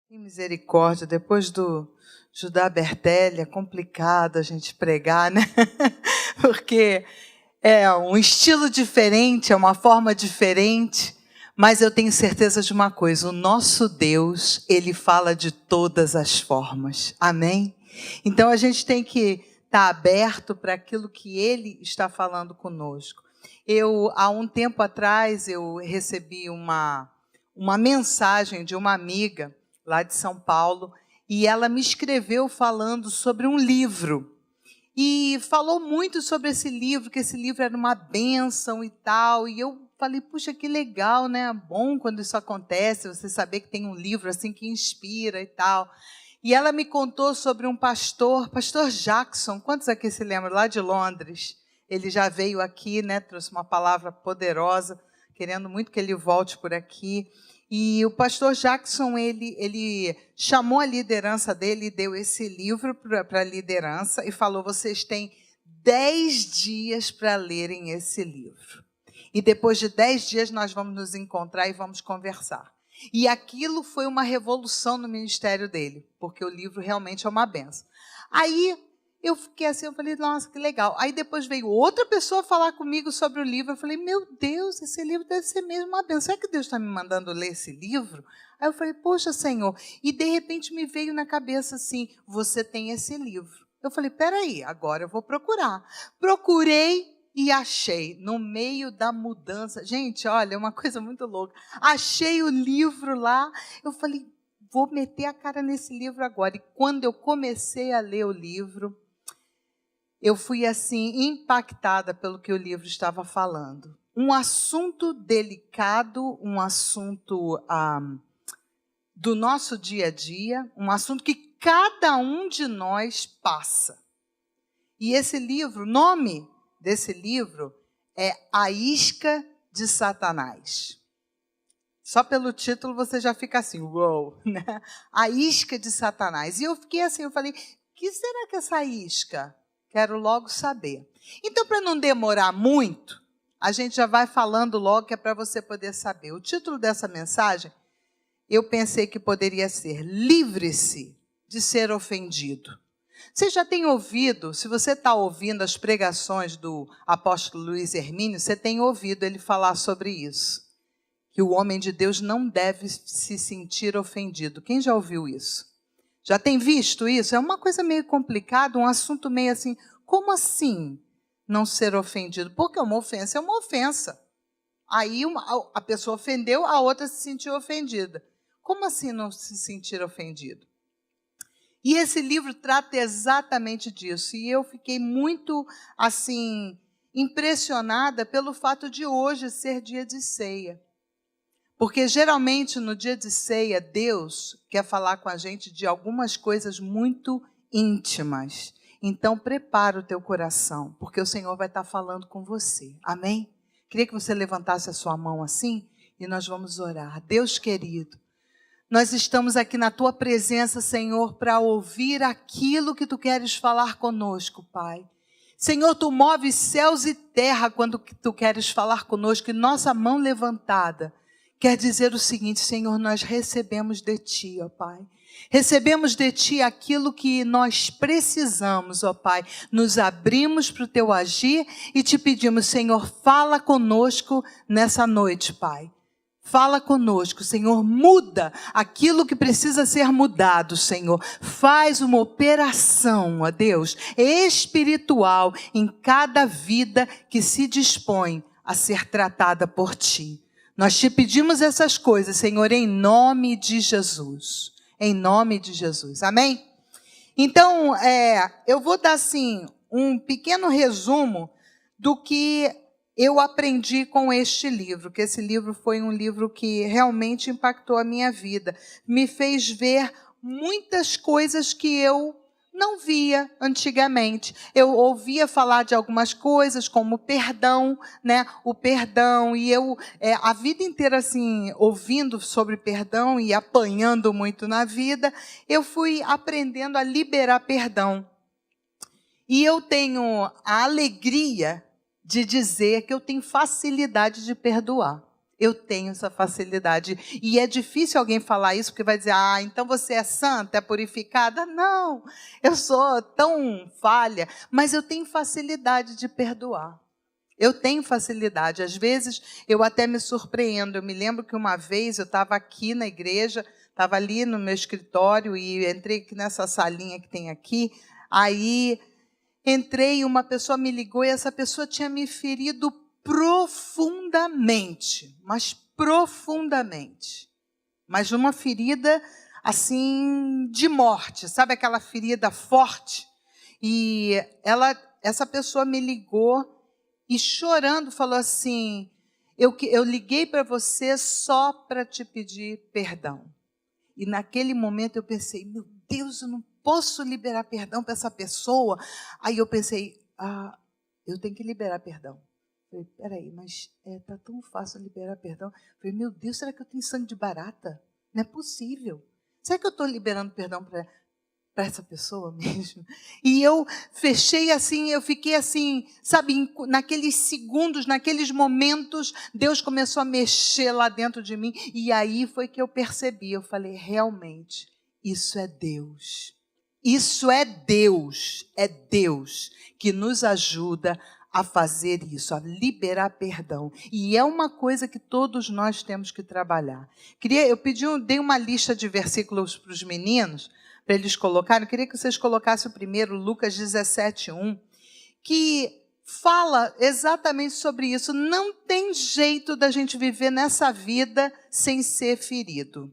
Que misericórdia, depois do Judá Bertelli, é complicado a gente pregar, né? Porque é um estilo diferente, é uma forma diferente, mas eu tenho certeza de uma coisa, o nosso Deus, Ele fala de todas as formas, amém? Então a gente tem que estar aberto para aquilo que Ele está falando conosco. Há um tempo atrás, eu recebi uma mensagem de uma amiga, lá de São Paulo, e ela me escreveu falando sobre um livro. E falou muito sobre esse livro, que esse livro era uma bênção e tal. E eu falei, puxa, que legal, né? Bom quando isso acontece, você saber que tem um livro assim que inspira e tal. E ela me contou sobre um pastor Jackson. Quantos aqui se lembram? Lá de Londres. Ele já veio aqui, né? Trouxe uma palavra poderosa, querendo muito que ele volte por aqui. E o pastor Jackson, ele chamou a liderança dele e deu esse livro para a liderança e falou, vocês têm 10 dias para lerem esse livro. E depois de 10 dias nós vamos nos encontrar e vamos conversar. E aquilo foi uma revolução no ministério dele, porque o livro realmente é uma benção. Aí eu fiquei assim, eu falei, nossa, que legal. Aí depois veio outra pessoa falar comigo sobre o livro. Eu falei, meu Deus, esse livro deve ser mesmo uma bênção. Será que Deus está me mandando ler esse livro? Aí eu falei, poxa, Senhor. E de repente me veio na cabeça assim, você tem esse livro. Eu falei, peraí, agora eu vou procurar. Procurei e achei, no meio da mudança. Gente, olha, é uma coisa muito louca. Achei o livro lá, eu falei, vou meter a cara nesse livro agora. E quando eu comecei a ler o livro, eu fui assim impactada pelo que o livro estava falando. Um assunto delicado, um assunto do nosso dia a dia, um assunto que cada um de nós passa. E esse livro, o nome desse livro é A Isca de Satanás. Só pelo título você já fica assim, uou, né? A Isca de Satanás. E eu fiquei assim, eu falei, que será que é essa isca? Quero logo saber. Então, para não demorar muito, a gente já vai falando logo, que é para você poder saber. O título dessa mensagem, eu pensei que poderia ser Livre-se de ser ofendido. Você já tem ouvido, se você está ouvindo as pregações do apóstolo Luiz Hermínio, você tem ouvido ele falar sobre isso. Que o homem de Deus não deve se sentir ofendido. Quem já ouviu isso? Já tem visto isso? É uma coisa meio complicada, um assunto meio assim, como assim não ser ofendido? Porque uma ofensa é uma ofensa. Aí a pessoa ofendeu, a outra se sentiu ofendida. Como assim não se sentir ofendido? E esse livro trata exatamente disso. E eu fiquei muito, assim, impressionada pelo fato de hoje ser dia de ceia. Porque, geralmente, no dia de ceia, Deus quer falar com a gente de algumas coisas muito íntimas. Então, prepara o teu coração, porque o Senhor vai estar falando com você. Amém? Queria que você levantasse a sua mão assim e nós vamos orar. Deus querido, nós estamos aqui na tua presença, Senhor, para ouvir aquilo que tu queres falar conosco, Pai. Senhor, tu moves céus e terra quando tu queres falar conosco, e nossa mão levantada quer dizer o seguinte, Senhor, nós recebemos de Ti, ó Pai. Recebemos de Ti aquilo que nós precisamos, ó Pai. Nos abrimos para o Teu agir e Te pedimos, Senhor, fala conosco nessa noite, Pai. Fala conosco, Senhor, muda aquilo que precisa ser mudado, Senhor. Faz uma operação, ó Deus, espiritual em cada vida que se dispõe a ser tratada por Ti. Nós te pedimos essas coisas, Senhor, em nome de Jesus. Em nome de Jesus. Amém? Então, eu vou dar, assim, um pequeno resumo do que eu aprendi com este livro, que esse livro foi um livro que realmente impactou a minha vida. Me fez ver muitas coisas que eu não via antigamente. Eu ouvia falar de algumas coisas, como perdão, né? O perdão, e eu, a vida inteira, assim, ouvindo sobre perdão e apanhando muito na vida, eu fui aprendendo a liberar perdão. E eu tenho a alegria de dizer que eu tenho facilidade de perdoar. Eu tenho essa facilidade. E é difícil alguém falar isso, porque vai dizer, então você é santa, é purificada. Não, eu sou tão falha, mas eu tenho facilidade de perdoar. Eu tenho facilidade. Às vezes, eu até me surpreendo. Eu me lembro que uma vez eu estava aqui na igreja, estava ali no meu escritório e entrei aqui nessa salinha que tem aqui. Aí, entrei e uma pessoa me ligou e essa pessoa tinha me ferido profundamente, mas profundamente. Mas uma ferida, assim, de morte. Sabe aquela ferida forte? E essa pessoa me ligou e chorando falou assim, eu liguei para você só para te pedir perdão. E naquele momento eu pensei, meu Deus, eu não posso liberar perdão para essa pessoa. Aí eu pensei, eu tenho que liberar perdão. Eu falei, peraí, mas está tão fácil liberar perdão. Eu falei, meu Deus, será que eu tenho sangue de barata? Não é possível. Será que eu estou liberando perdão para essa pessoa mesmo? E eu fechei assim, eu fiquei assim, sabe, naqueles segundos, naqueles momentos, Deus começou a mexer lá dentro de mim, e aí foi que eu percebi, eu falei, realmente, isso é Deus. Isso é Deus que nos ajuda a fazer isso, a liberar perdão. E é uma coisa que todos nós temos que trabalhar. Dei uma lista de versículos para os meninos, para eles colocarem. Eu queria que vocês colocassem o primeiro, Lucas 17:1, que fala exatamente sobre isso. Não tem jeito da gente viver nessa vida sem ser ferido.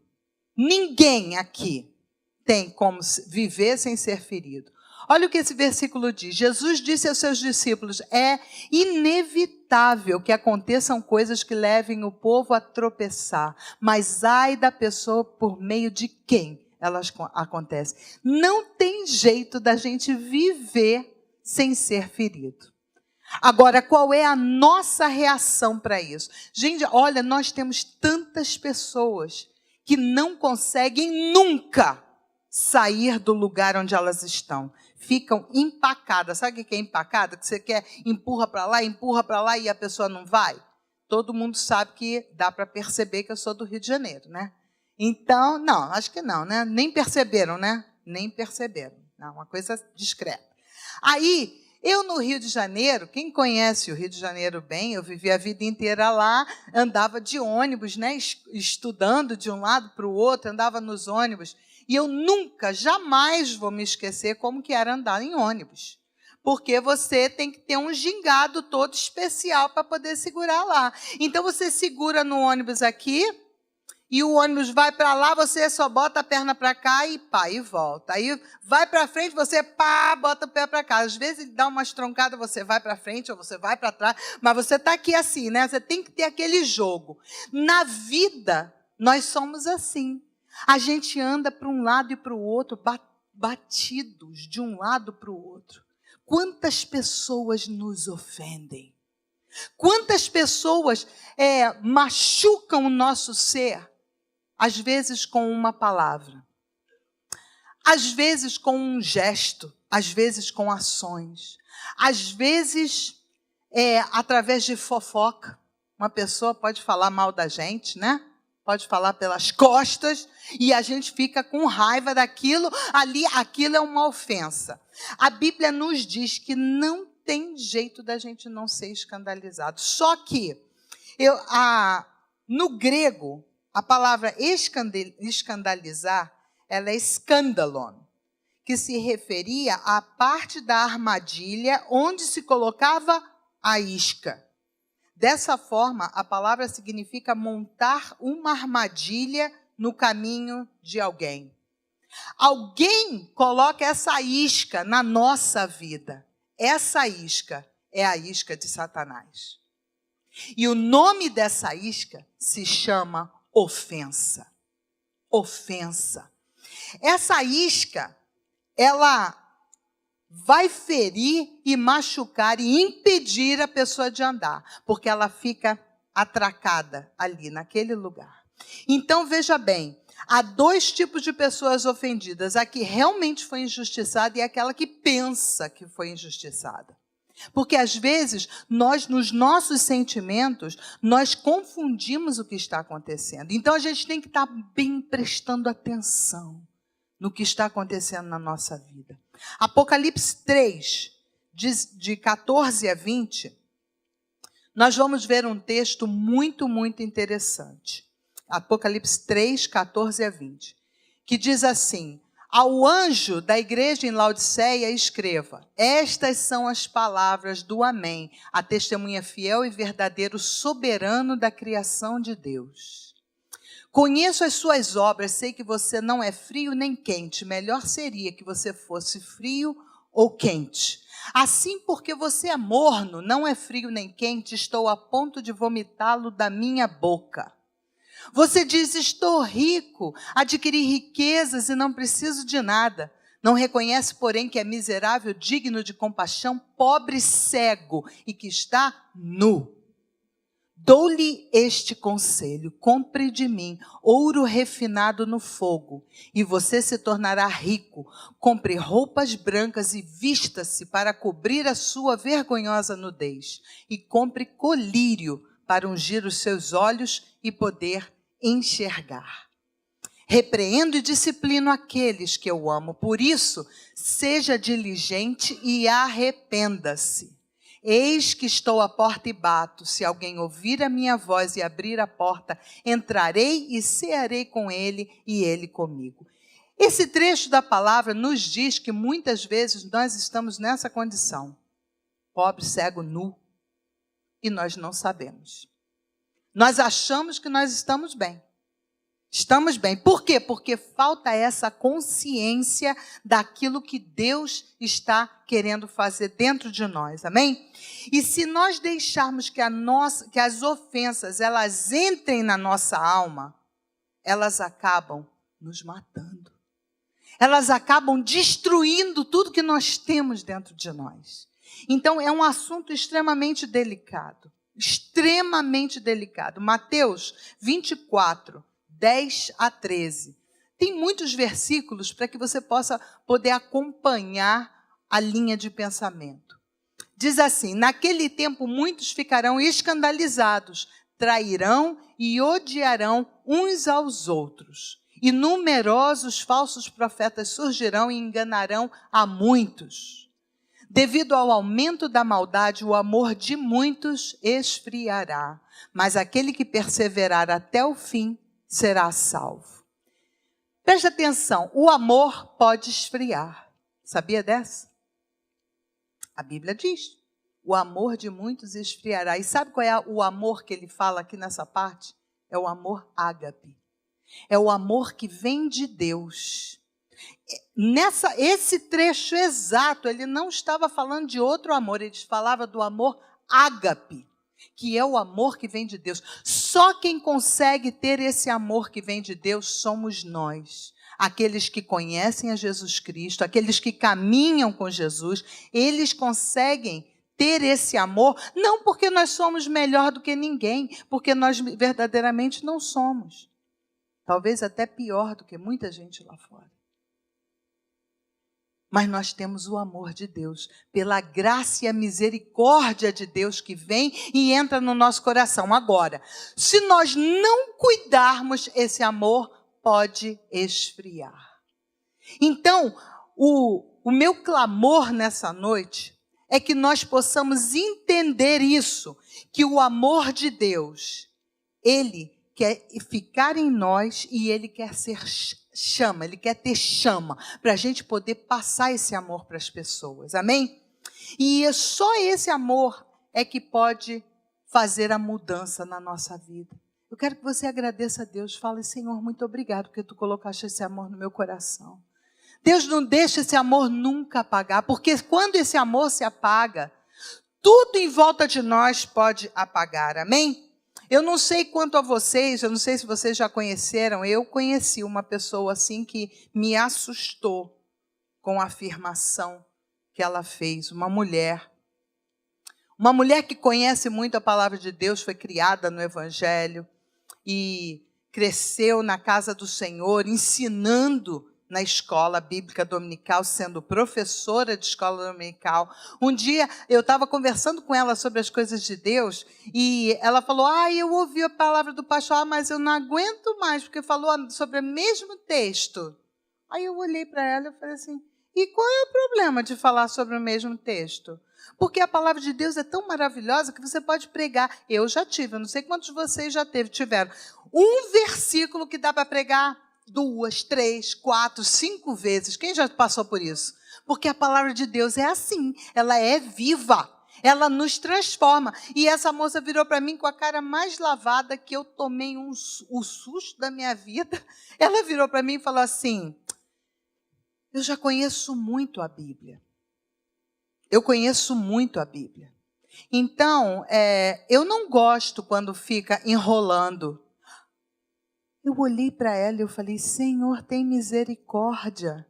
Ninguém aqui tem como viver sem ser ferido. Olha o que esse versículo diz. Jesus disse aos seus discípulos, é inevitável que aconteçam coisas que levem o povo a tropeçar, mas ai da pessoa por meio de quem elas acontecem. Não tem jeito da gente viver sem ser ferido. Agora, qual é a nossa reação para isso? Gente, olha, nós temos tantas pessoas que não conseguem nunca sair do lugar onde elas estão. Ficam empacadas. Sabe o que é empacada? Que você quer, empurra para lá e a pessoa não vai? Todo mundo sabe que dá para perceber que eu sou do Rio de Janeiro, né? Então, não, acho que não, né? Nem perceberam, né? Nem perceberam. Não, uma coisa discreta. Aí, eu no Rio de Janeiro, quem conhece o Rio de Janeiro bem, eu vivi a vida inteira lá, andava de ônibus, né? Estudando de um lado para o outro, andava nos ônibus. E eu nunca, jamais vou me esquecer como que era andar em ônibus. Porque você tem que ter um gingado todo especial para poder segurar lá. Então, você segura no ônibus aqui, e o ônibus vai para lá, você só bota a perna para cá e pá, e volta. Aí vai para frente, você pá, bota o pé para cá. Às vezes ele dá umas troncadas, você vai para frente ou você vai para trás, mas você está aqui assim, né? Você tem que ter aquele jogo. Na vida, nós somos assim. A gente anda para um lado e para o outro, batidos de um lado para o outro. Quantas pessoas nos ofendem? Quantas pessoas machucam o nosso ser? Às vezes com uma palavra, às vezes com um gesto, às vezes com ações, às vezes através de fofoca. Uma pessoa pode falar mal da gente, né? Pode falar pelas costas e a gente fica com raiva daquilo, aquilo é uma ofensa. A Bíblia nos diz que não tem jeito da gente não ser escandalizado. Só que, no grego, a palavra escandalizar, ela é skandalon, que se referia à parte da armadilha onde se colocava a isca. Dessa forma, a palavra significa montar uma armadilha no caminho de alguém. Alguém coloca essa isca na nossa vida. Essa isca é a isca de Satanás. E o nome dessa isca se chama ofensa. Ofensa. Essa isca, ela vai ferir e machucar e impedir a pessoa de andar, porque ela fica atracada ali, naquele lugar. Então, veja bem, há dois tipos de pessoas ofendidas. A que realmente foi injustiçada e aquela que pensa que foi injustiçada. Porque às vezes, nós, nos nossos sentimentos, nós confundimos o que está acontecendo. Então a gente tem que estar bem prestando atenção no que está acontecendo na nossa vida. Apocalipse 3, de 14 a 20, nós vamos ver um texto muito, muito interessante. Apocalipse 3, 14 a 20, que diz assim: ao anjo da igreja em Laodiceia escreva: estas são as palavras do Amém, a testemunha fiel e verdadeiro soberano da criação de Deus. Conheço as suas obras, sei que você não é frio nem quente. Melhor seria que você fosse frio ou quente. Assim, porque você é morno, não é frio nem quente, estou a ponto de vomitá-lo da minha boca. Você diz: estou rico, adquiri riquezas e não preciso de nada. Não reconhece, porém, que é miserável, digno de compaixão, pobre, cego e que está nu. Dou-lhe este conselho: compre de mim ouro refinado no fogo, e você se tornará rico. Compre roupas brancas e vista-se para cobrir a sua vergonhosa nudez. E compre colírio para ungir os seus olhos e poder enxergar. Repreendo e disciplino aqueles que eu amo. Por isso, seja diligente e arrependa-se. Eis que estou à porta e bato. Se alguém ouvir a minha voz e abrir a porta, entrarei e cearei com ele e ele comigo. Esse trecho da palavra nos diz que muitas vezes nós estamos nessa condição. Pobre, cego, nu. E nós não sabemos. Nós achamos que nós estamos bem. Estamos bem. Por quê? Porque falta essa consciência daquilo que Deus está querendo fazer dentro de nós. Amém? E se nós deixarmos que as ofensas elas entrem na nossa alma, elas acabam nos matando. Elas acabam destruindo tudo que nós temos dentro de nós. Então é um assunto extremamente delicado. Extremamente delicado. Mateus 24, 10 a 13. Tem muitos versículos para que você possa poder acompanhar a linha de pensamento. Diz assim: naquele tempo muitos ficarão escandalizados, trairão e odiarão uns aos outros. E numerosos falsos profetas surgirão e enganarão a muitos. Devido ao aumento da maldade, o amor de muitos esfriará, mas aquele que perseverar até o fim será salvo. Preste atenção, o amor pode esfriar. Sabia dessa? A Bíblia diz, o amor de muitos esfriará. E sabe qual é o amor que ele fala aqui nessa parte? É o amor ágape. É o amor que vem de Deus. Esse trecho exato, ele não estava falando de outro amor, ele falava do amor ágape, que é o amor que vem de Deus. Só quem consegue ter esse amor que vem de Deus somos nós. Aqueles que conhecem a Jesus Cristo, aqueles que caminham com Jesus, eles conseguem ter esse amor, não porque nós somos melhor do que ninguém, porque nós verdadeiramente não somos. Talvez até pior do que muita gente lá fora. Mas nós temos o amor de Deus, pela graça e a misericórdia de Deus que vem e entra no nosso coração. Agora, se nós não cuidarmos, esse amor pode esfriar. Então, o meu clamor nessa noite é que nós possamos entender isso, que o amor de Deus, ele quer ficar em nós e ele quer ser chama, ele quer ter chama, para a gente poder passar esse amor para as pessoas, amém? E só esse amor é que pode fazer a mudança na nossa vida. Eu quero que você agradeça a Deus, fale: Senhor, muito obrigado porque tu colocaste esse amor no meu coração. Deus não deixa esse amor nunca apagar, porque quando esse amor se apaga, tudo em volta de nós pode apagar, amém? Eu não sei quanto a vocês, eu não sei se vocês já conheceram, eu conheci uma pessoa assim que me assustou com a afirmação que ela fez, uma mulher que conhece muito a palavra de Deus, foi criada no Evangelho e cresceu na casa do Senhor, ensinando na escola bíblica dominical, sendo professora de escola dominical. Um dia eu estava conversando com ela sobre as coisas de Deus e ela falou, eu ouvi a palavra do pastor, mas eu não aguento mais, porque falou sobre o mesmo texto. Aí eu olhei para ela e falei assim, e qual é o problema de falar sobre o mesmo texto? Porque a palavra de Deus é tão maravilhosa que você pode pregar. Eu já tive, eu não sei quantos de vocês já tiveram. Um versículo que dá para pregar 2, 3, 4, 5 vezes. Quem já passou por isso? Porque a palavra de Deus é assim, ela é viva, ela nos transforma. E essa moça virou para mim com a cara mais lavada que eu tomei o susto da minha vida. Ela virou para mim e falou assim, eu já conheço muito a Bíblia. Eu conheço muito a Bíblia. Então, eu não gosto quando fica enrolando. Eu olhei para ela e eu falei, Senhor, tem misericórdia.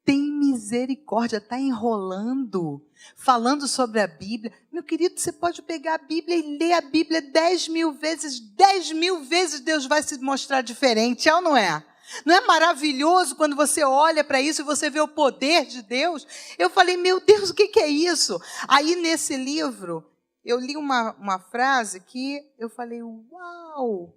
Tem misericórdia, está enrolando, falando sobre a Bíblia. Meu querido, você pode pegar a Bíblia e ler a Bíblia 10.000 vezes. 10.000 vezes Deus vai se mostrar diferente, é ou não é? Não é maravilhoso quando você olha para isso e você vê o poder de Deus? Eu falei, meu Deus, o que é isso? Aí, nesse livro, eu li uma frase que eu falei, uau!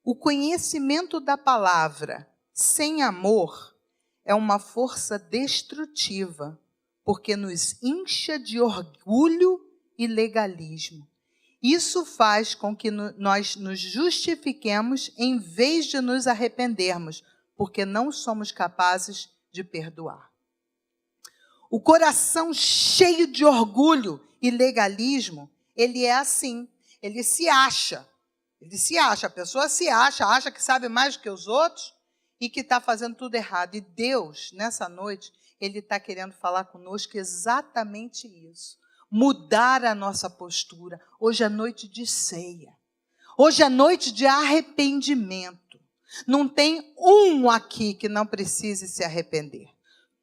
O conhecimento da palavra sem amor é uma força destrutiva, porque nos incha de orgulho e legalismo. Isso faz com que nós nos justifiquemos em vez de nos arrependermos, porque não somos capazes de perdoar. O coração cheio de orgulho e legalismo, ele é assim, ele se acha, a pessoa se acha que sabe mais do que os outros e que está fazendo tudo errado. E Deus, nessa noite, Ele está querendo falar conosco exatamente isso. Mudar a nossa postura. Hoje é noite de ceia. Hoje é noite de arrependimento. Não tem um aqui que não precise se arrepender.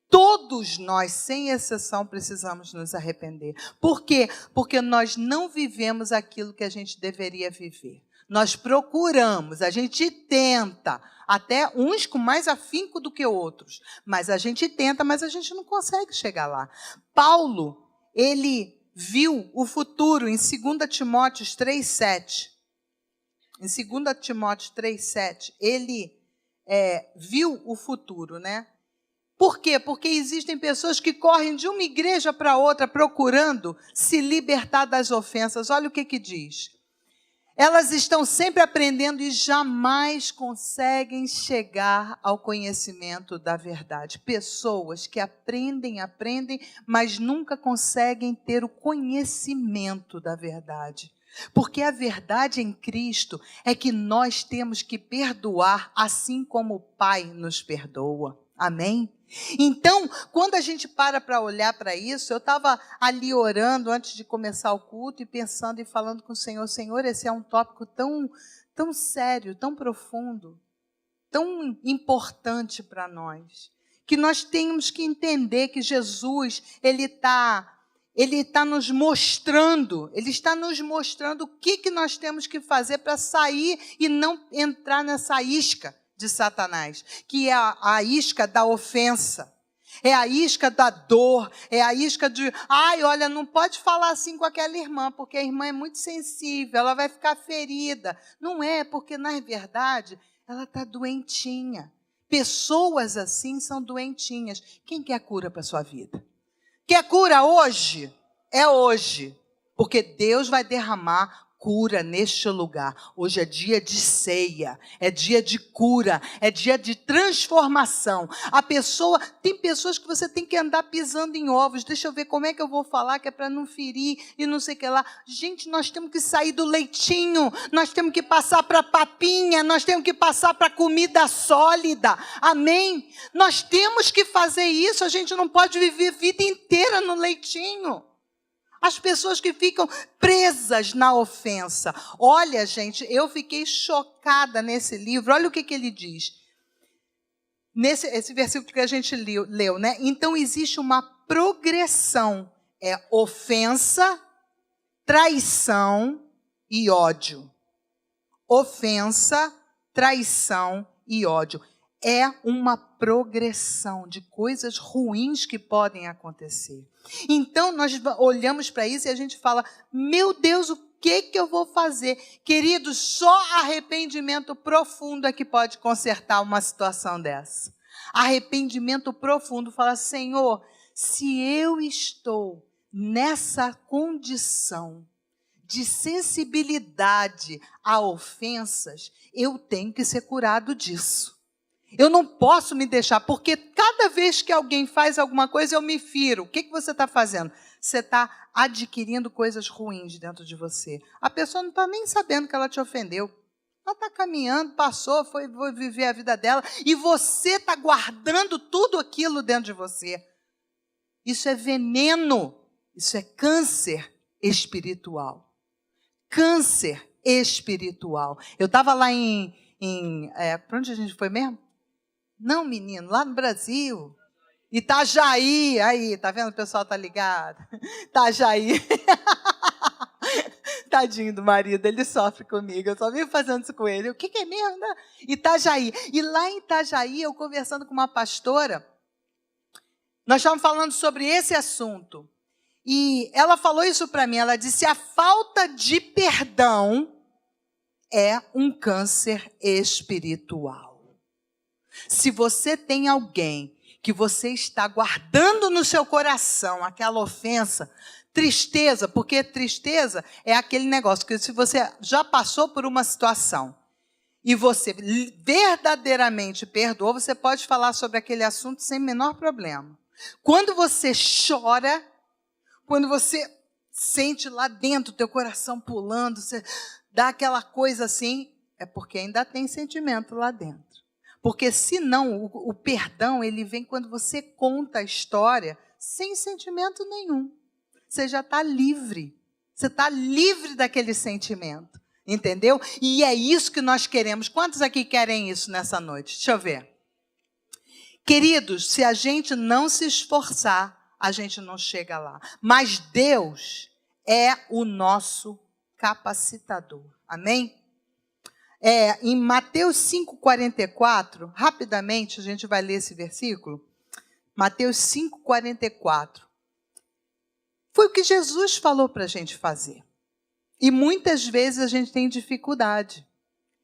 Todos nós, sem exceção, precisamos nos arrepender. Por quê? Porque nós não vivemos aquilo que a gente deveria viver. Nós procuramos, a gente tenta, até uns com mais afinco do que outros, mas a gente tenta, mas a gente não consegue chegar lá. Paulo, ele viu o futuro em 2 Timóteo 3,7. Em 2 Timóteo 3,7, ele viu o futuro, né? Por quê? Porque existem pessoas que correm de uma igreja para outra procurando se libertar das ofensas. Olha o que diz. Elas estão sempre aprendendo e jamais conseguem chegar ao conhecimento da verdade. Pessoas que aprendem, mas nunca conseguem ter o conhecimento da verdade. Porque a verdade em Cristo é que nós temos que perdoar assim como o Pai nos perdoa. Amém? Então, quando a gente para olhar para isso, eu estava ali orando antes de começar o culto e pensando e falando com o Senhor, Senhor, esse é um tópico tão sério, tão profundo, tão importante para nós, que nós temos que entender que Jesus, Ele está nos mostrando, Ele está nos mostrando o que nós temos que fazer para sair e não entrar nessa isca de Satanás, que é a isca da ofensa, é a isca da dor, é a isca de, olha, não pode falar assim com aquela irmã, porque a irmã é muito sensível, ela vai ficar ferida. Não é, porque na verdade ela está doentinha. Pessoas assim são doentinhas. Quem quer cura para a sua vida? Quer cura hoje? É hoje, porque Deus vai derramar cura neste lugar. Hoje é dia de ceia, é dia de cura, é dia de transformação. Tem pessoas que você tem que andar pisando em ovos. Deixa eu ver como é que eu vou falar, que é para não ferir e não sei o que lá. Gente, nós temos que sair do leitinho, nós temos que passar para a papinha, nós temos que passar para comida sólida. Amém? Nós temos que fazer isso, a gente não pode viver a vida inteira no leitinho. As pessoas que ficam presas na ofensa. Olha, gente, eu fiquei chocada nesse livro. Olha o que ele diz. Esse versículo que a gente leu, né? Então, existe uma progressão. É ofensa, traição e ódio. Ofensa, traição e ódio. é uma progressão de coisas ruins que podem acontecer. Então, nós olhamos para isso e a gente fala, meu Deus, o que eu vou fazer? Queridos, só arrependimento profundo é que pode consertar uma situação dessa. Arrependimento profundo, fala, Senhor, se eu estou nessa condição de sensibilidade a ofensas, eu tenho que ser curado disso. Eu não posso me deixar, porque cada vez que alguém faz alguma coisa, eu me firo. O que você está fazendo? Você está adquirindo coisas ruins dentro de você. A pessoa não está nem sabendo que ela te ofendeu. Ela está caminhando, passou, foi viver a vida dela, e você está guardando tudo aquilo dentro de você. Isso é veneno, isso é câncer espiritual. Câncer espiritual. Eu estava lá para onde a gente foi mesmo? Não, menino, lá no Brasil. Itajaí, aí, tá vendo? O pessoal tá ligado. Itajaí. Tadinho do marido, ele sofre comigo. Eu só vivo fazendo isso com ele. O que é mesmo? Itajaí. E lá em Itajaí, eu conversando com uma pastora, nós estávamos falando sobre esse assunto. E ela falou isso para mim. Ela disse, a falta de perdão é um câncer espiritual. Se você tem alguém que você está guardando no seu coração, aquela ofensa, tristeza, porque tristeza é aquele negócio que se você já passou por uma situação e você verdadeiramente perdoou, você pode falar sobre aquele assunto sem menor problema. Quando você chora, quando você sente lá dentro o teu coração pulando, você dá aquela coisa assim, é porque ainda tem sentimento lá dentro. Porque senão o perdão ele vem quando você conta a história sem sentimento nenhum. Você já está livre. Você está livre daquele sentimento. Entendeu? E é isso que nós queremos. Quantos aqui querem isso nessa noite? Deixa eu ver. Queridos, se a gente não se esforçar, a gente não chega lá. Mas Deus é o nosso capacitador. Amém? Em Mateus 5,44, rapidamente a gente vai ler esse versículo. Mateus 5,44. Foi o que Jesus falou para a gente fazer. E muitas vezes a gente tem dificuldade.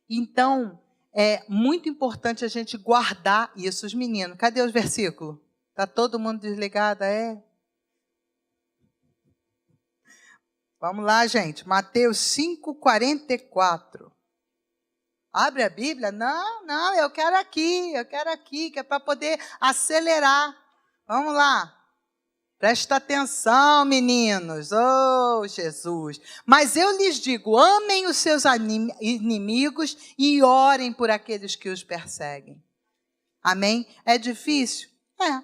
Então, é muito importante a gente guardar isso. Os meninos, cadê os versículos? Está todo mundo desligado? Vamos lá, gente. Mateus 5,44. Abre a Bíblia? Não, eu quero aqui, que é para poder acelerar. Vamos lá. Presta atenção, meninos. Oh, Jesus. Mas eu lhes digo, amem os seus inimigos e orem por aqueles que os perseguem. Amém? É difícil? É.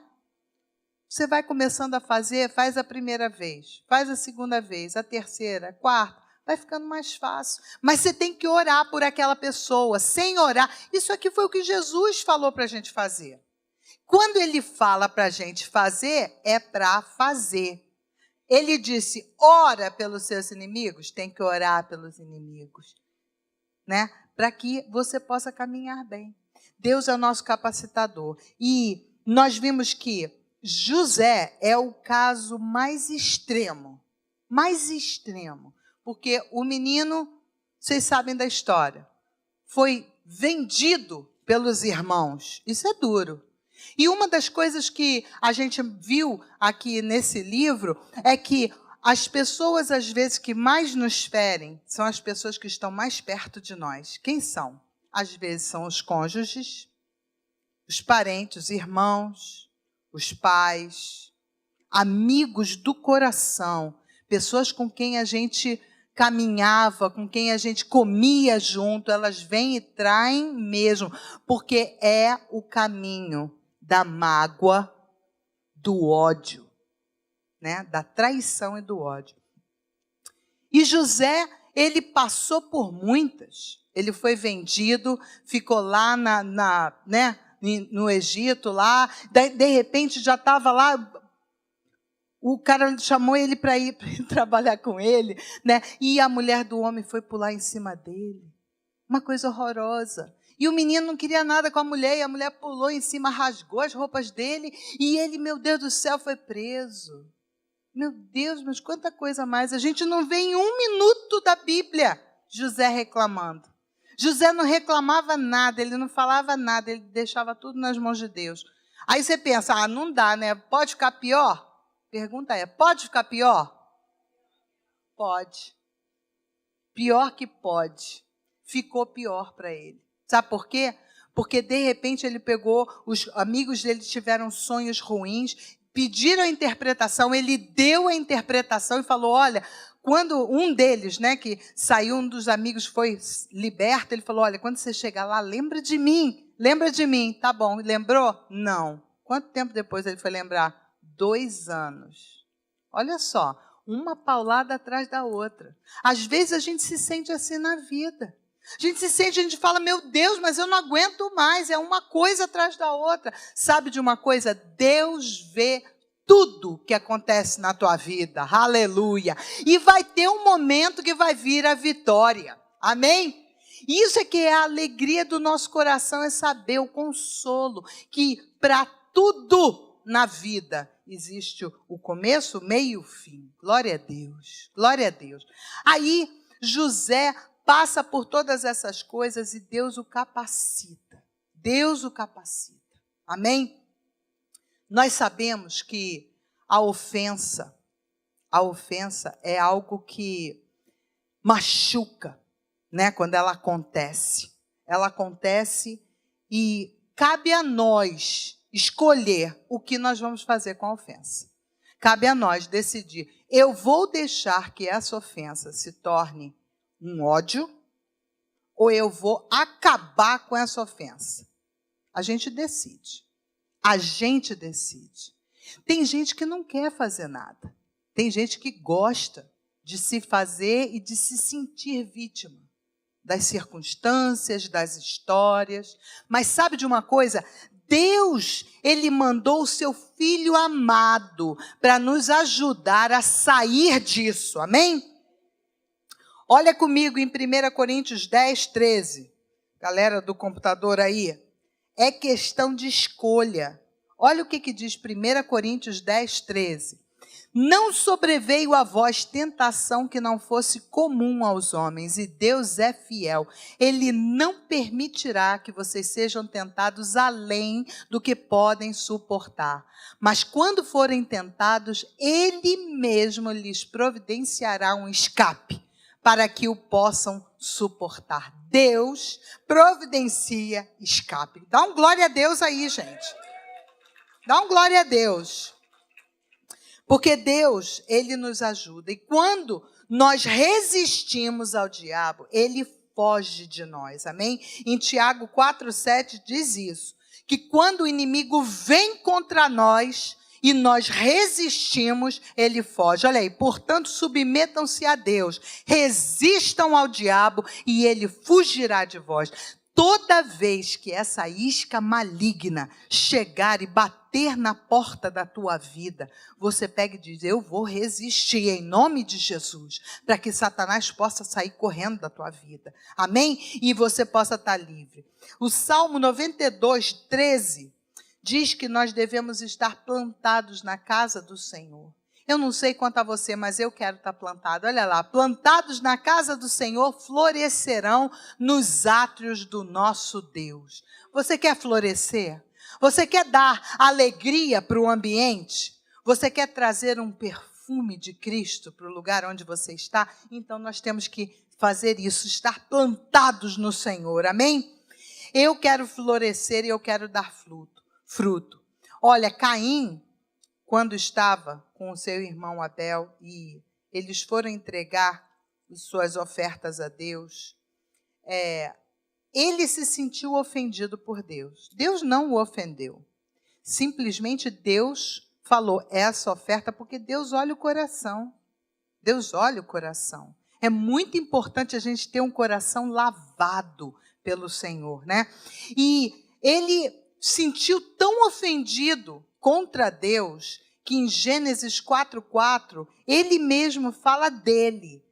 Você vai começando a fazer, faz a primeira vez, faz a segunda vez, a terceira, a quarta. Vai ficando mais fácil. Mas você tem que orar por aquela pessoa. Sem orar, isso aqui foi o que Jesus falou para a gente fazer. Quando ele fala para a gente fazer, é para fazer. Ele disse, ora pelos seus inimigos, tem que orar pelos inimigos. Né? Para que você possa caminhar bem. Deus é o nosso capacitador. E nós vimos que José é o caso mais extremo. Mais extremo. Porque o menino, vocês sabem da história, foi vendido pelos irmãos. Isso é duro. E uma das coisas que a gente viu aqui nesse livro é que as pessoas, às vezes, que mais nos ferem são as pessoas que estão mais perto de nós. Quem são? Às vezes são os cônjuges, os parentes, os irmãos, os pais, amigos do coração, pessoas com quem a gente caminhava, com quem a gente comia junto, elas vêm e traem mesmo, porque é o caminho da mágoa, do ódio, né? Da traição e do ódio. E José, ele passou por muitas. Ele foi vendido, ficou lá no Egito, lá, de repente já estava lá. O cara chamou ele para ir trabalhar com ele, né? E a mulher do homem foi pular em cima dele. Uma coisa horrorosa. E o menino não queria nada com a mulher, e a mulher pulou em cima, rasgou as roupas dele, e ele, meu Deus do céu, foi preso. Meu Deus, mas quanta coisa mais. A gente não vê em 1 minuto da Bíblia José reclamando. José não reclamava nada, ele não falava nada, ele deixava tudo nas mãos de Deus. Aí você pensa, não dá, né? Pode ficar pior? Pergunta é, pode ficar pior? Pode. Pior que pode. Ficou pior para ele. Sabe por quê? Porque, de repente, ele pegou, os amigos dele tiveram sonhos ruins, pediram a interpretação, ele deu a interpretação e falou, olha, quando um deles, né, que saiu, um dos amigos foi liberto, ele falou, olha, quando você chegar lá, lembra de mim, tá bom, lembrou? Não. Quanto tempo depois ele foi lembrar? 2 anos. Olha só, uma paulada atrás da outra. Às vezes a gente se sente assim na vida. A gente fala, meu Deus, mas eu não aguento mais, é uma coisa atrás da outra. Sabe de uma coisa? Deus vê tudo que acontece na tua vida, aleluia. E vai ter um momento que vai vir a vitória, amém? Isso é que é a alegria do nosso coração, é saber o consolo, que para tudo na vida existe o começo, o meio e o fim. Glória a Deus, glória a Deus. Aí José passa por todas essas coisas e Deus o capacita. Deus o capacita. Amém? Nós sabemos que a ofensa é algo que machuca, né? Quando ela acontece. Ela acontece e cabe a nós escolher o que nós vamos fazer com a ofensa. Cabe a nós decidir. Eu vou deixar que essa ofensa se torne um ódio, ou eu vou acabar com essa ofensa? A gente decide. A gente decide. Tem gente que não quer fazer nada. Tem gente que gosta de se fazer e de se sentir vítima das circunstâncias, das histórias. Mas sabe de uma coisa? Deus, Ele mandou o seu Filho amado para nos ajudar a sair disso. Amém? Olha comigo em 1 Coríntios 10, 13. Galera do computador aí. É questão de escolha. Olha o que diz 1 Coríntios 10, 13. Não sobreveio a vós tentação que não fosse comum aos homens, e Deus é fiel. Ele não permitirá que vocês sejam tentados além do que podem suportar. Mas quando forem tentados, Ele mesmo lhes providenciará um escape, para que o possam suportar. Deus providencia escape. Dá um glória a Deus aí, gente. Dá um glória a Deus. Porque Deus, Ele nos ajuda. E quando nós resistimos ao diabo, Ele foge de nós. Amém? Em Tiago 4,7 diz isso. Que quando o inimigo vem contra nós e nós resistimos, ele foge. Olha aí, portanto, submetam-se a Deus, resistam ao diabo e ele fugirá de vós. Toda vez que essa isca maligna chegar e bater na porta da tua vida, você pega e diz, eu vou resistir em nome de Jesus, para que Satanás possa sair correndo da tua vida. Amém? E você possa estar livre. O Salmo 92, 13, diz que nós devemos estar plantados na casa do Senhor. Eu não sei quanto a você, mas eu quero estar plantado. Olha lá, plantados na casa do Senhor, florescerão nos átrios do nosso Deus. Você quer florescer? Você quer dar alegria para o ambiente? Você quer trazer um perfume de Cristo para o lugar onde você está? Então nós temos que fazer isso, estar plantados no Senhor. Amém? Eu quero florescer e eu quero dar fruto. Olha, Caim, quando estava com o seu irmão Abel e eles foram entregar suas ofertas a Deus, ele se sentiu ofendido por Deus. Deus não o ofendeu. Simplesmente Deus falou essa oferta porque Deus olha o coração. Deus olha o coração. É muito importante a gente ter um coração lavado pelo Senhor, né? E ele sentiu tão ofendido contra Deus que em Gênesis 4:4 ele mesmo fala dele.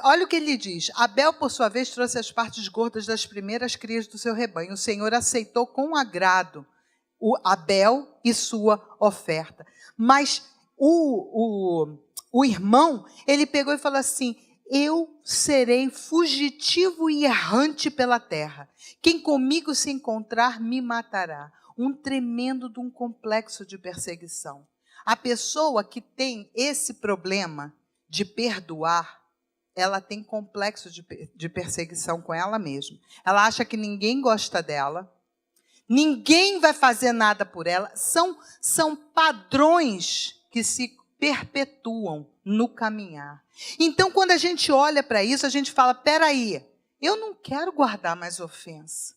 Olha o que ele diz. Abel, por sua vez, trouxe as partes gordas das primeiras crias do seu rebanho. O Senhor aceitou com agrado o Abel e sua oferta. Mas o irmão, ele pegou e falou assim: eu serei fugitivo e errante pela terra. Quem comigo se encontrar me matará. Um tremendo de um complexo de perseguição. A pessoa que tem esse problema de perdoar, ela tem complexo de perseguição com ela mesma. Ela acha que ninguém gosta dela, ninguém vai fazer nada por ela. São padrões que se perpetuam no caminhar. Então, quando a gente olha para isso, a gente fala, peraí, eu não quero guardar mais ofensa.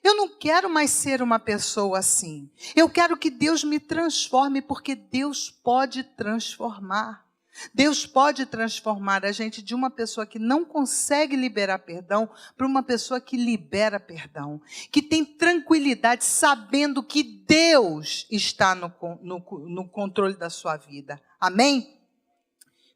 Eu não quero mais ser uma pessoa assim. Eu quero que Deus me transforme, porque Deus pode transformar. Deus pode transformar a gente de uma pessoa que não consegue liberar perdão para uma pessoa que libera perdão, que tem tranquilidade sabendo que Deus está no controle da sua vida. Amém?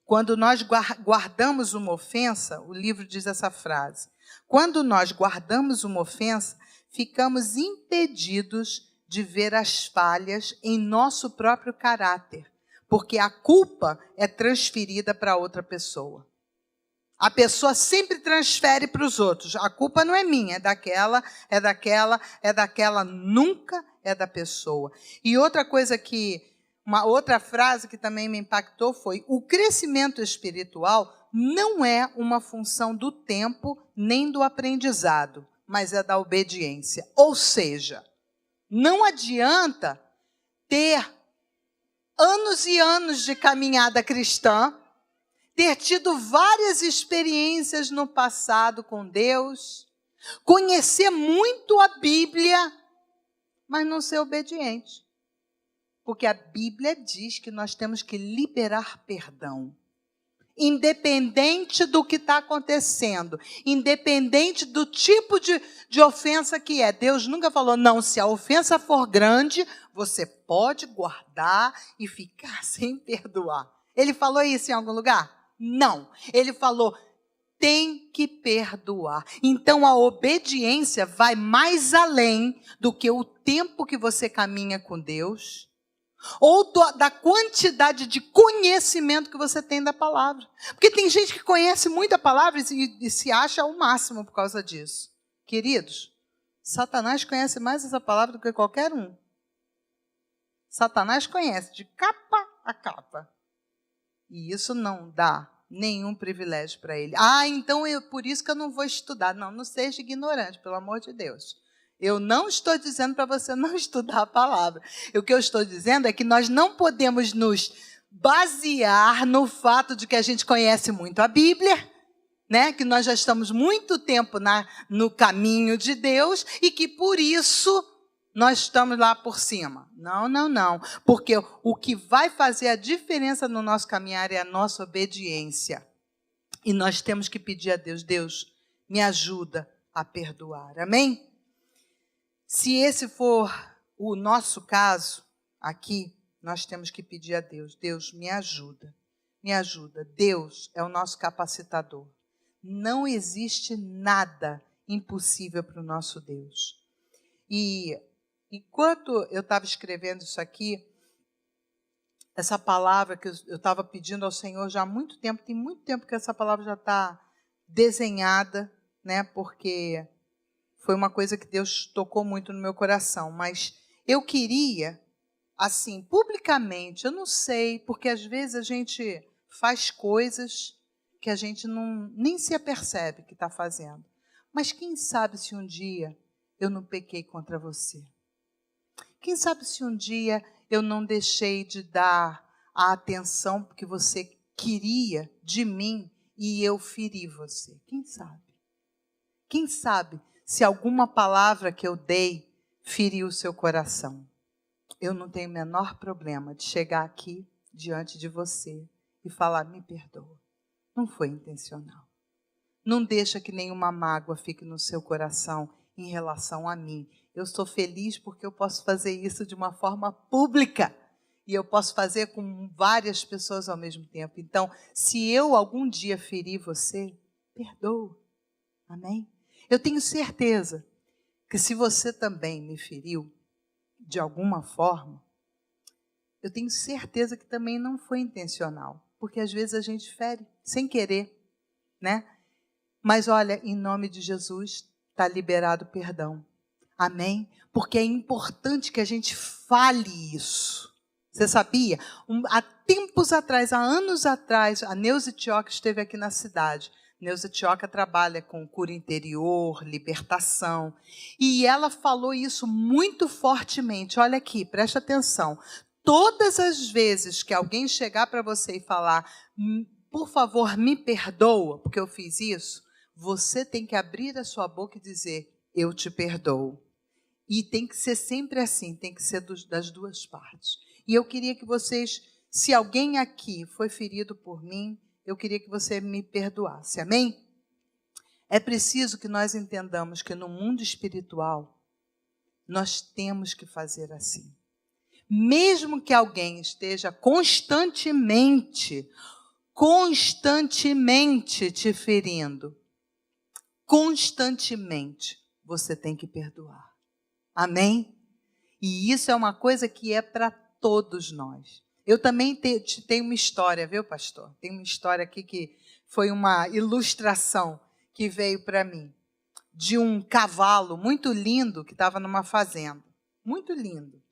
Quando nós guardamos uma ofensa, o livro diz essa frase: quando nós guardamos uma ofensa, ficamos impedidos de ver as falhas em nosso próprio caráter. Porque a culpa é transferida para outra pessoa. A pessoa sempre transfere para os outros. A culpa não é minha, é daquela, nunca é da pessoa. E uma outra frase que também me impactou foi: o crescimento espiritual não é uma função do tempo nem do aprendizado, mas é da obediência. Ou seja, não adianta ter anos e anos de caminhada cristã, ter tido várias experiências no passado com Deus, conhecer muito a Bíblia, mas não ser obediente. Porque a Bíblia diz que nós temos que liberar perdão. Independente do que está acontecendo, independente do tipo de ofensa que é. Deus nunca falou, não, se a ofensa for grande, você pode guardar e ficar sem perdoar. Ele falou isso em algum lugar? Não. Ele falou, tem que perdoar. Então, a obediência vai mais além do que o tempo que você caminha com Deus, ou da quantidade de conhecimento que você tem da palavra. Porque tem gente que conhece muito a palavra e se acha o máximo por causa disso. Queridos, Satanás conhece mais essa palavra do que qualquer um. Satanás conhece de capa a capa. E isso não dá nenhum privilégio para ele. Então por isso que eu não vou estudar. Não seja ignorante, pelo amor de Deus. Eu não estou dizendo para você não estudar a palavra. O que eu estou dizendo é que nós não podemos nos basear no fato de que a gente conhece muito a Bíblia, né? Que nós já estamos muito tempo no caminho de Deus e que por isso nós estamos lá por cima. Não. Porque o que vai fazer a diferença no nosso caminhar é a nossa obediência. E nós temos que pedir a Deus, Deus, me ajuda a perdoar. Amém? Se esse for o nosso caso aqui, nós temos que pedir a Deus, Deus, me ajuda, me ajuda. Deus é o nosso capacitador. Não existe nada impossível para o nosso Deus. E enquanto eu estava escrevendo isso aqui, essa palavra que eu estava pedindo ao Senhor já há muito tempo, tem muito tempo que essa palavra já está desenhada, né? Porque foi uma coisa que Deus tocou muito no meu coração. Mas eu queria, assim, publicamente, eu não sei, porque às vezes a gente faz coisas que a gente nem se apercebe que está fazendo. Mas quem sabe se um dia eu não pequei contra você? Quem sabe se um dia eu não deixei de dar a atenção que você queria de mim e eu feri você? Quem sabe? Quem sabe se alguma palavra que eu dei feriu o seu coração? Eu não tenho o menor problema de chegar aqui diante de você e falar, me perdoa. Não foi intencional. Não deixa que nenhuma mágoa fique no seu coração em relação a mim. Eu estou feliz porque eu posso fazer isso de uma forma pública. e eu posso fazer com várias pessoas ao mesmo tempo. Então, se eu algum dia ferir você, perdoa. Amém? Eu tenho certeza que se você também me feriu, de alguma forma, eu tenho certeza que também não foi intencional. Porque às vezes a gente fere sem querer, né? Mas olha, em nome de Jesus, está liberado perdão. Amém? Porque é importante que a gente fale isso. Você sabia? Há tempos atrás, há anos atrás, a Neuza Tioca esteve aqui na cidade. Neuza Tioca trabalha com cura interior, libertação. E ela falou isso muito fortemente. Olha aqui, presta atenção. Todas as vezes que alguém chegar para você e falar, por favor, me perdoa, porque eu fiz isso, você tem que abrir a sua boca e dizer, eu te perdoo. E tem que ser sempre assim, tem que ser das duas partes. E eu queria que vocês, se alguém aqui foi ferido por mim, eu queria que você me perdoasse, amém? É preciso que nós entendamos que no mundo espiritual, nós temos que fazer assim. Mesmo que alguém esteja constantemente te ferindo, constantemente, você tem que perdoar. Amém? E isso é uma coisa que é para todos nós. Eu também tenho uma história, viu, pastor? Tem uma história aqui que foi uma ilustração que veio para mim. De um cavalo muito lindo que estava numa fazenda. Muito lindo.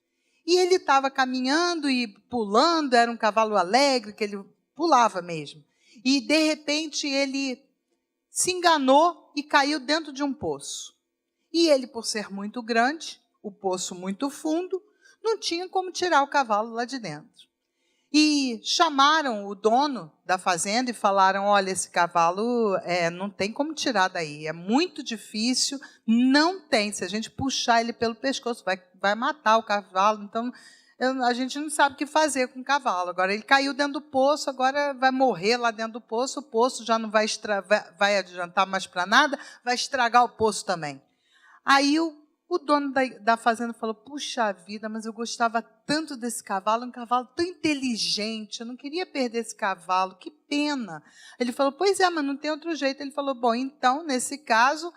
E ele estava caminhando e pulando, era um cavalo alegre, que ele pulava mesmo. E, de repente, ele se enganou e caiu dentro de um poço. E ele, por ser muito grande, o poço muito fundo, não tinha como tirar o cavalo lá de dentro. E chamaram o dono da fazenda e falaram, olha, esse cavalo não tem como tirar daí, é muito difícil, não tem. Se a gente puxar ele pelo pescoço, vai matar o cavalo, então a gente não sabe o que fazer com o cavalo. Agora, ele caiu dentro do poço, agora vai morrer lá dentro do poço, o poço já não vai adiantar mais para nada, vai estragar o poço também. Aí o dono da fazenda falou, puxa vida, mas eu gostava tanto desse cavalo, um cavalo tão inteligente, eu não queria perder esse cavalo, que pena. Ele falou, pois é, mas não tem outro jeito. Ele falou, bom, então, nesse caso,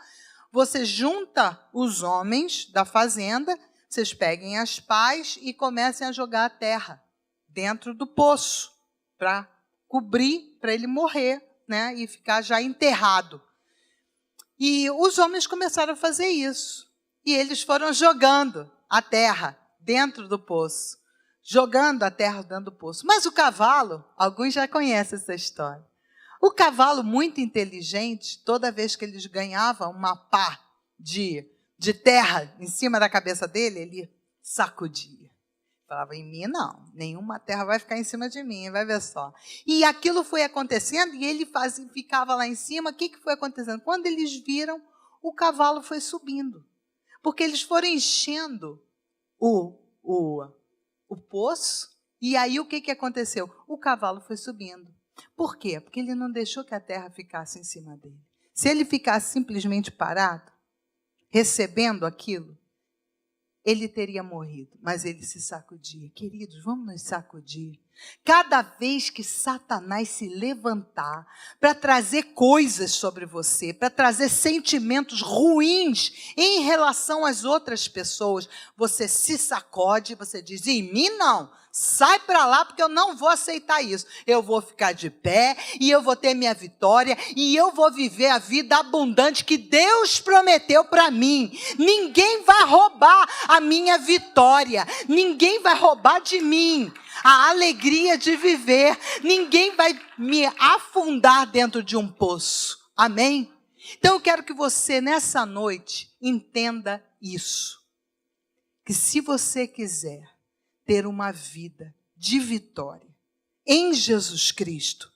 você junta os homens da fazenda, vocês peguem as pás e comecem a jogar a terra dentro do poço, para cobrir, para ele morrer, né, e ficar já enterrado. E os homens começaram a fazer isso. E eles foram jogando a terra dentro do poço. Jogando a terra dentro do poço. Mas o cavalo, alguns já conhecem essa história. O cavalo, muito inteligente, toda vez que eles ganhavam uma pá de terra em cima da cabeça dele, ele sacudia. Falava, em mim não, nenhuma terra vai ficar em cima de mim, vai ver só. E aquilo foi acontecendo e ele ficava lá em cima. O que foi acontecendo? Quando eles viram, o cavalo foi subindo. Porque eles foram enchendo o poço, e aí o que aconteceu? O cavalo foi subindo. Por quê? Porque ele não deixou que a terra ficasse em cima dele. Se ele ficasse simplesmente parado, recebendo aquilo, ele teria morrido, mas ele se sacudia. Queridos, vamos nos sacudir. Cada vez que Satanás se levantar para trazer coisas sobre você, para trazer sentimentos ruins em relação às outras pessoas, você se sacode, você diz, em mim não, sai para lá porque eu não vou aceitar isso. Eu vou ficar de pé e eu vou ter minha vitória e eu vou viver a vida abundante que Deus prometeu para mim. Ninguém vai roubar a minha vitória, ninguém vai roubar de mim a alegria de viver, ninguém vai me afundar dentro de um poço. Amém? Então eu quero que você nessa noite entenda isso. Que se você quiser ter uma vida de vitória em Jesus Cristo,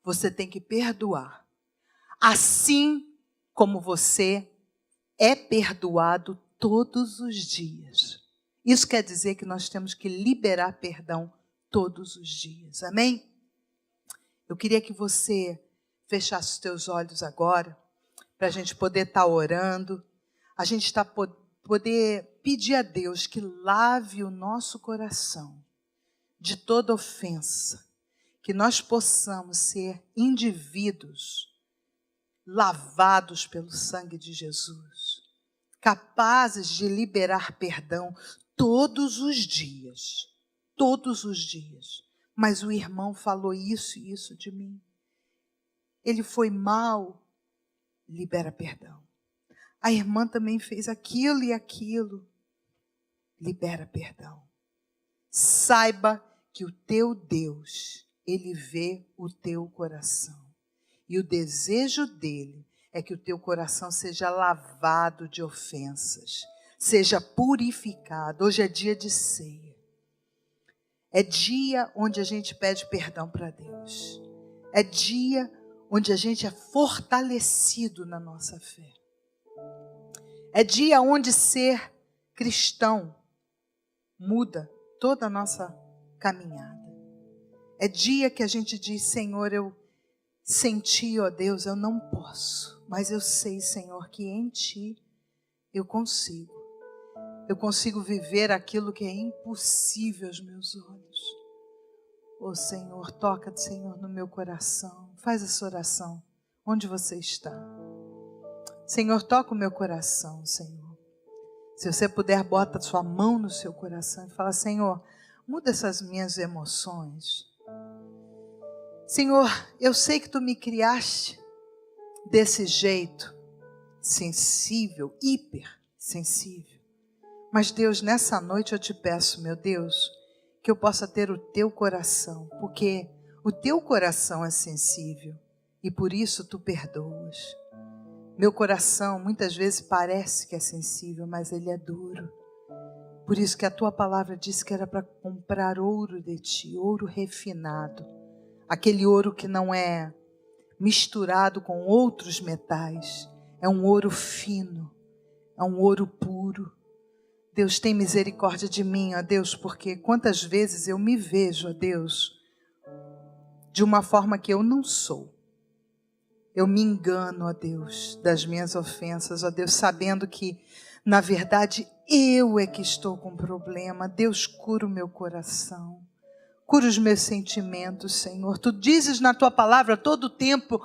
você tem que perdoar. Assim como você é perdoado todos os dias. Isso quer dizer que nós temos que liberar perdão todos os dias. Amém? Eu queria que você fechasse os teus olhos agora, para a gente poder estar orando, a gente poder pedir a Deus que lave o nosso coração de toda ofensa, que nós possamos ser indivíduos lavados pelo sangue de Jesus, capazes de liberar perdão todos os dias. Mas o irmão falou isso e isso de mim. Ele foi mal, libera perdão. A irmã também fez aquilo e aquilo, libera perdão. Saiba que o teu Deus, Ele vê o teu coração. E o desejo dele é que o teu coração seja lavado de ofensas, seja purificado. Hoje é dia de ceia. É dia onde a gente pede perdão para Deus. É dia onde a gente é fortalecido na nossa fé. É dia onde ser cristão muda toda a nossa caminhada. É dia que a gente diz, Senhor, eu senti, ó Deus, eu não posso, mas eu sei, Senhor, que em Ti eu consigo. Eu consigo viver aquilo que é impossível aos meus olhos. Ô Senhor, toca, Senhor, no meu coração. Faz essa oração onde você está. Senhor, toca o meu coração, Senhor. Se você puder, bota a sua mão no seu coração e fala, Senhor, muda essas minhas emoções. Senhor, eu sei que Tu me criaste desse jeito, sensível, hipersensível. Mas Deus, nessa noite eu te peço, meu Deus, que eu possa ter o Teu coração, porque o Teu coração é sensível e por isso Tu perdoas. Meu coração muitas vezes parece que é sensível, mas ele é duro. Por isso que a Tua palavra disse que era para comprar ouro de Ti, ouro refinado. Aquele ouro que não é misturado com outros metais. É um ouro fino, é um ouro puro. Deus, tem misericórdia de mim, ó Deus, porque quantas vezes eu me vejo, ó Deus, de uma forma que eu não sou. Eu me engano, ó Deus, das minhas ofensas, ó Deus, sabendo que, na verdade, eu é que estou com problema. Deus, cura o meu coração. Cura os meus sentimentos, Senhor. Tu dizes na Tua palavra todo o tempo,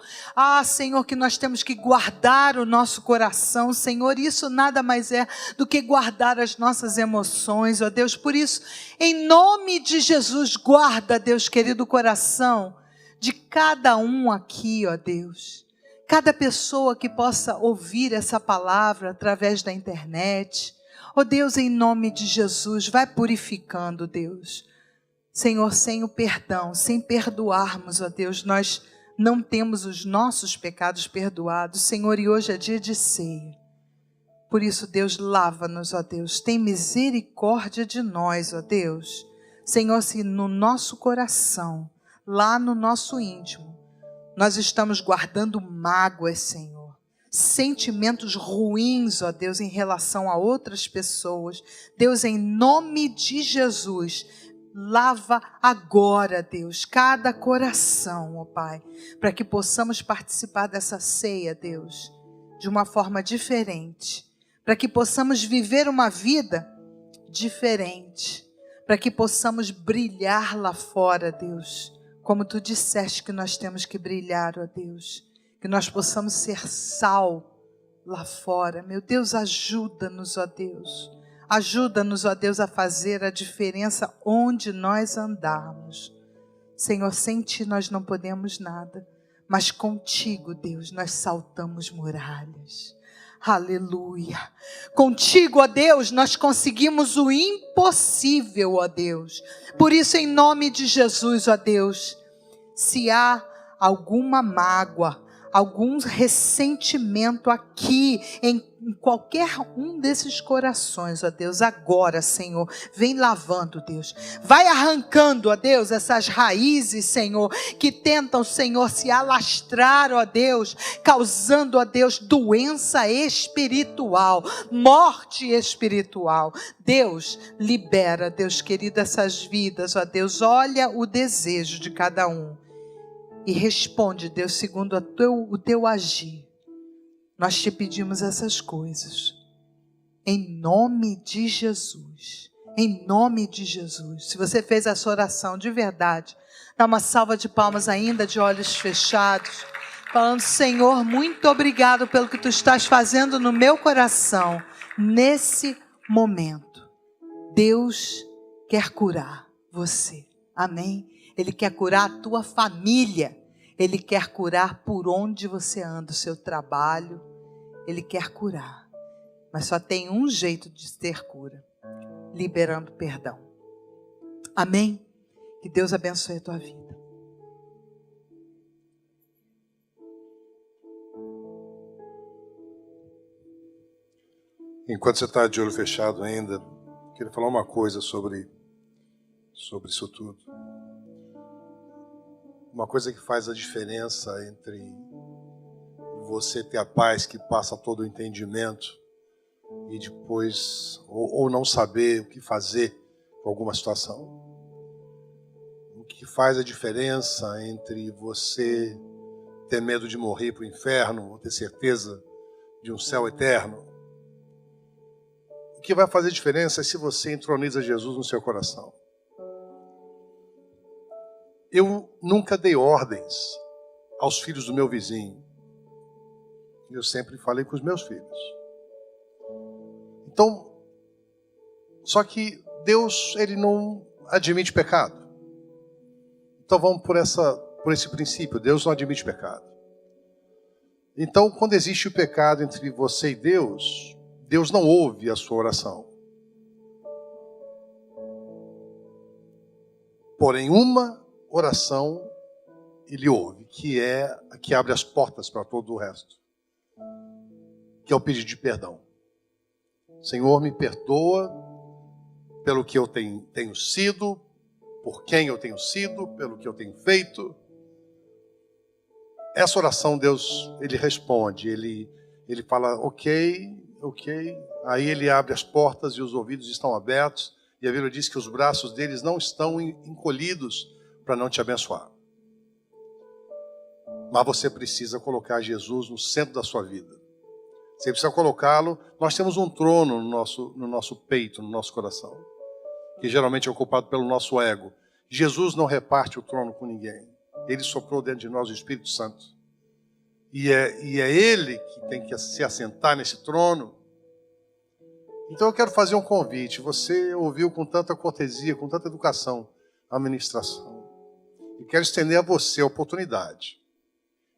Senhor, que nós temos que guardar o nosso coração, Senhor. Isso nada mais é do que guardar as nossas emoções, ó Deus. Por isso, em nome de Jesus, guarda, Deus querido, o coração de cada um aqui, ó Deus. Cada pessoa que possa ouvir essa palavra através da internet. Ó Deus, em nome de Jesus, vai purificando, Deus. Senhor, sem o perdão, sem perdoarmos, ó Deus, nós não temos os nossos pecados perdoados, Senhor, e hoje é dia de ceia. Por isso, Deus, lava-nos, ó Deus, tem misericórdia de nós, ó Deus. Senhor, se no nosso coração, lá no nosso íntimo, nós estamos guardando mágoas, Senhor, sentimentos ruins, ó Deus, em relação a outras pessoas, Deus, em nome de Jesus, lava agora, Deus, cada coração, ó Pai, para que possamos participar dessa ceia, Deus, de uma forma diferente, para que possamos viver uma vida diferente, para que possamos brilhar lá fora, Deus, como Tu disseste que nós temos que brilhar, ó Deus, que nós possamos ser sal lá fora. Meu Deus, ajuda-nos, ó Deus. Ajuda-nos, ó Deus, a fazer a diferença onde nós andarmos. Senhor, sem Ti nós não podemos nada, mas contigo, Deus, nós saltamos muralhas. Aleluia. Contigo, ó Deus, nós conseguimos o impossível, ó Deus. Por isso, em nome de Jesus, ó Deus, se há alguma mágoa, algum ressentimento aqui em qualquer um desses corações, ó Deus, agora, Senhor, vem lavando, Deus, vai arrancando, ó Deus, essas raízes, Senhor, que tentam, Senhor, se alastrar, ó Deus, causando, ó Deus, doença espiritual, morte espiritual. Deus, libera, Deus querido, essas vidas, ó Deus, olha o desejo de cada um e responde, Deus, segundo o teu agir. Nós Te pedimos essas coisas, em nome de Jesus, Em nome de Jesus. Se você fez essa oração de verdade, dá uma salva de palmas ainda, de olhos fechados, falando: Senhor, muito obrigado pelo que tu estás fazendo no meu coração, nesse momento. Deus quer curar você. Amém? Ele quer curar a tua família. Ele quer curar por onde você anda, o seu trabalho. Ele quer curar. Mas só tem um jeito de ter cura: liberando perdão. Amém? Que Deus abençoe a tua vida. Enquanto você está de olho fechado ainda, queria falar uma coisa sobre isso tudo. Uma coisa que faz a diferença entre você ter a paz que passa todo o entendimento e depois ou não saber o que fazer com alguma situação. O que faz a diferença entre você ter medo de morrer para o inferno ou ter certeza de um céu eterno. O que vai fazer diferença é se você entroniza Jesus no seu coração. Eu nunca dei ordens aos filhos do meu vizinho. Eu sempre falei com os meus filhos. Então, só que Deus, Ele não admite pecado. Então vamos por esse princípio: Deus não admite pecado. Então, quando existe o pecado entre você e Deus, Deus não ouve a sua oração. Porém, uma oração Ele ouve, que é a que abre as portas para todo o resto, que é o pedido de perdão. Senhor, me perdoa pelo que eu tenho sido, por quem eu tenho sido, pelo que eu tenho feito. Essa oração Deus, Ele responde, Ele fala ok. Aí Ele abre as portas e os ouvidos estão abertos. E a Bíblia diz que os braços deles não estão encolhidos para não te abençoar. Mas você precisa colocar Jesus no centro da sua vida. Você precisa colocá-lo. Nós temos um trono no nosso peito, no nosso coração, que geralmente é ocupado pelo nosso ego. Jesus não reparte o trono com ninguém. Ele soprou dentro de nós o Espírito Santo. E é Ele que tem que se assentar nesse trono. Então eu quero fazer um convite. Você ouviu com tanta cortesia, com tanta educação a ministração. E quero estender a você a oportunidade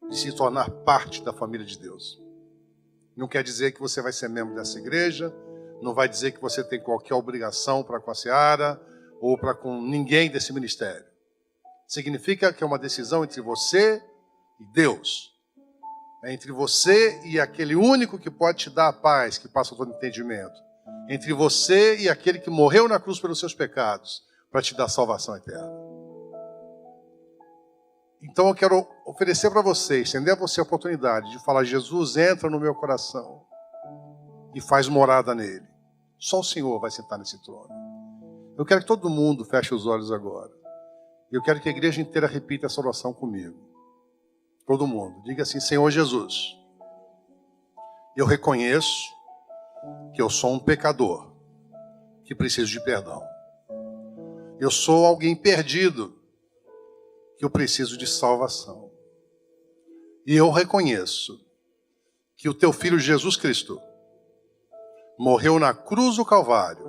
de se tornar parte da família de Deus. Não quer dizer que você vai ser membro dessa igreja, não vai dizer que você tem qualquer obrigação para com a Seara ou para com ninguém desse ministério. Significa que é uma decisão entre você e Deus. É entre você e aquele único que pode te dar a paz, que passa todo entendimento. Entre você e aquele que morreu na cruz pelos seus pecados, para te dar salvação eterna. Então eu quero oferecer para você, estender a você a oportunidade de falar: Jesus, entra no meu coração e faz morada nele. Só o Senhor vai sentar nesse trono. Eu quero que todo mundo feche os olhos agora. Eu quero que a igreja inteira repita essa oração comigo. Todo mundo. Diga assim: Senhor Jesus, eu reconheço que eu sou um pecador, que preciso de perdão. Eu sou alguém perdido, que eu preciso de salvação. E eu reconheço que o teu Filho Jesus Cristo morreu na cruz do Calvário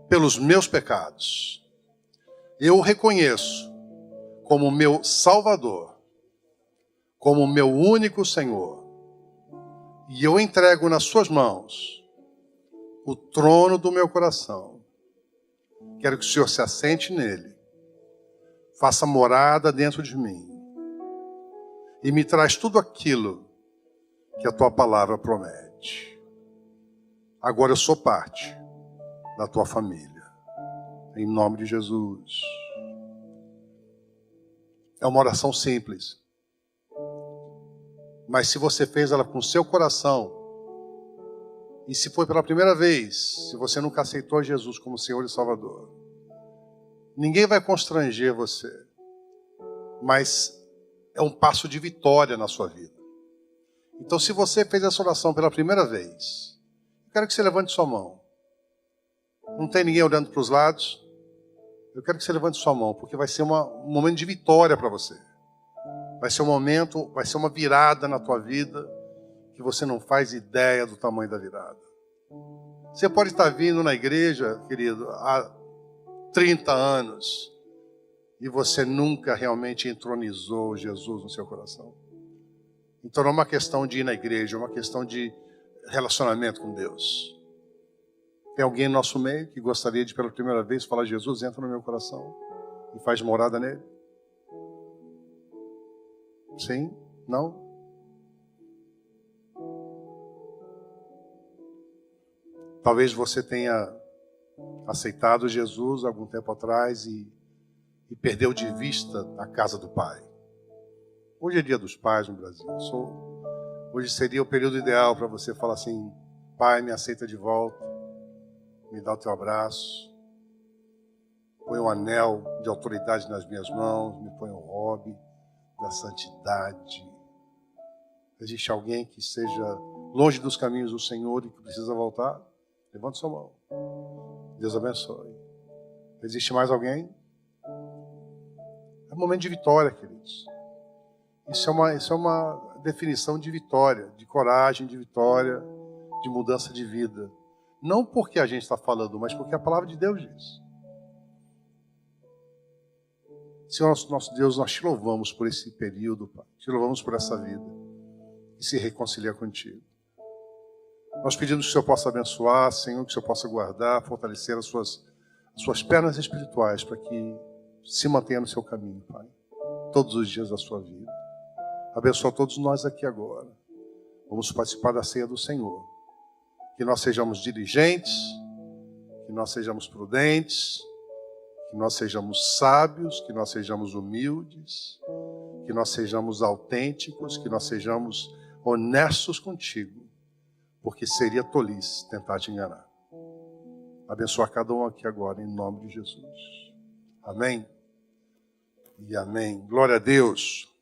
pelos meus pecados. Eu o reconheço como meu Salvador, como meu único Senhor. E eu entrego nas suas mãos o trono do meu coração. Quero que o Senhor se assente nele, faça morada dentro de mim e me traz tudo aquilo que a tua palavra promete. Agora eu sou parte da tua família, em nome de Jesus. É uma oração simples, mas se você fez ela com o seu coração, e se foi pela primeira vez, se você nunca aceitou Jesus como Senhor e Salvador, ninguém vai constranger você, mas é um passo de vitória na sua vida. Então, se você fez essa oração pela primeira vez, eu quero que você levante sua mão. Não tem ninguém olhando para os lados. Eu quero que você levante sua mão, porque vai ser um momento de vitória para você. Vai ser um momento, vai ser uma virada na tua vida que você não faz ideia do tamanho da virada. Você pode estar vindo na igreja, querido, há 30 anos e você nunca realmente entronizou Jesus no seu coração. Então não é uma questão de ir na igreja, é uma questão de relacionamento com Deus. Tem alguém no nosso meio que gostaria de pela primeira vez falar: Jesus, entra no meu coração e faz morada nele? Sim? Não? Talvez você tenha aceitado Jesus algum tempo atrás e perdeu de vista a casa do Pai. Hoje é dia dos pais no Brasil. Hoje seria o período ideal para você falar assim: Pai, me aceita de volta, me dá o teu abraço, põe um anel de autoridade nas minhas mãos, me põe um robe da santidade. Existe alguém que seja longe dos caminhos do Senhor e que precisa voltar? Levante sua mão. Deus abençoe. Existe mais alguém? É um momento de vitória, queridos. Isso é uma definição de vitória, de coragem, de vitória, de mudança de vida. Não porque a gente está falando, mas porque a palavra de Deus diz. Senhor, nosso Deus, nós te louvamos por esse período, Pai. Te louvamos por essa vida e se reconciliar contigo. Nós pedimos que o Senhor possa abençoar, Senhor, que o Senhor possa guardar, fortalecer as suas pernas espirituais para que se mantenha no seu caminho, Pai, todos os dias da sua vida. Abençoa todos nós aqui agora. Vamos participar da ceia do Senhor. Que nós sejamos diligentes, que nós sejamos prudentes, que nós sejamos sábios, que nós sejamos humildes, que nós sejamos autênticos, que nós sejamos honestos contigo, porque seria tolice tentar te enganar. Abençoa cada um aqui agora, em nome de Jesus. Amém? E amém. Glória a Deus.